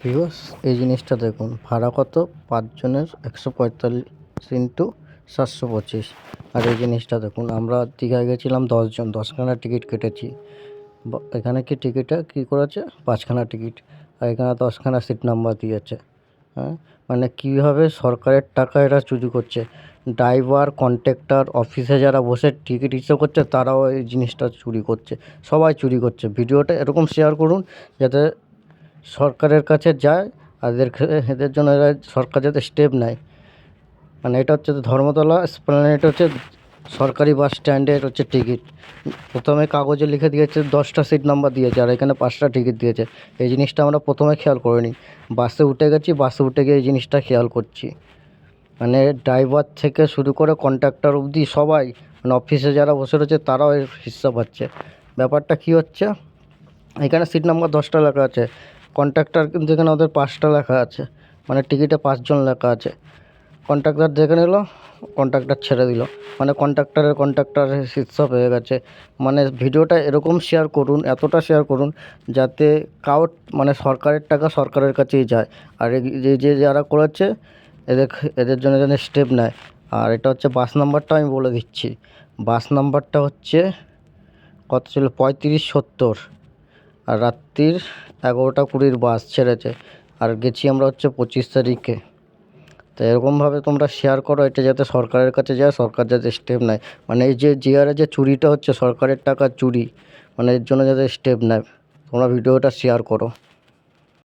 Viewers এই জিনিসটা দেখুন, ভাড়া কত 5 জনের 145 ইন্টু 725। আর এই জিনিসটা দেখুন, আমরা দীঘায় গেছিলাম 10 জন, 10খানা টিকিট কেটেছি। এখানে কি টিকিটে কী করেছে, 5খানা টিকিট, আর এখানে 10খানা সিট নাম্বার দিয়েছে। হ্যাঁ, মানে কীভাবে সরকারের টাকা এরা চুরি করছে। ড্রাইভার, কন্ট্রাক্টর, অফিসে যারা বসে টিকিট ইস্যু করছে তারাও এই জিনিসটা চুরি করছে, সবাই চুরি করছে। ভিডিওটা এরকম শেয়ার করুন যাতে সরকারের কাছে যায়, আর এদের জন্য এরা সরকার যাতে স্টেপ নেয়। মানে এটা হচ্ছে ধর্মতলা এসপ্ল্যানেড, হচ্ছে সরকারি বাস স্ট্যান্ডের হচ্ছে টিকিট। প্রথমে কাগজে লিখে দিয়েছে 10টা সিট নাম্বার দিয়েছে, আর এখানে 5টা টিকিট দিয়েছে। এই জিনিসটা আমরা প্রথমে খেয়াল করিনি, বাসে উঠে গেছি, বাসে উঠে গিয়ে এই জিনিসটা খেয়াল করছি। মানে ড্রাইভার থেকে শুরু করে কন্ট্রাক্টর অবধি সবাই, মানে অফিসে যারা বসে রয়েছে তারাও এর হিস্সা পাচ্ছে। ব্যাপারটা কী হচ্ছে, এখানে সিট নাম্বার 10টা লেখা আছে, কন্ট্রাক্টর কিন্তু এখানে ওদের 5টা লেখা আছে, মানে টিকিটে 5 জন লেখা আছে। কন্ট্রাক্টর দেখে নিল, কন্ট্রাক্টর ছেড়ে দিল, মানে কন্ট্রাক্টরের হিস্সা পেয়ে গেছে। মানে ভিডিওটা এরকম শেয়ার করুন, এতটা শেয়ার করুন যাতে কারোর, মানে সরকারের টাকা সরকারের কাছেই যায়। আর যারা করেছে এদের জন্য যেন স্টেপ নেয়। আর এটা হচ্ছে বাস নাম্বারটা আমি বলে দিচ্ছি, বাস নাম্বারটা হচ্ছে কত ছিল, 3570। আর রাত্রির 11টা 20 বাস ছেড়েছে, আর গেছি আমরা হচ্ছে 25 তারিখে। তো এরকমভাবে তোমরা শেয়ার করো, এটা যাতে সরকারের কাছে যায়, সরকার যাতে স্টেপ নেয়। মানে এই যে হারে যে চুরিটা হচ্ছে, সরকারের টাকা চুরি, মানে এর জন্য যাতে স্টেপ নেয়। তোমরা ভিডিওটা শেয়ার করো।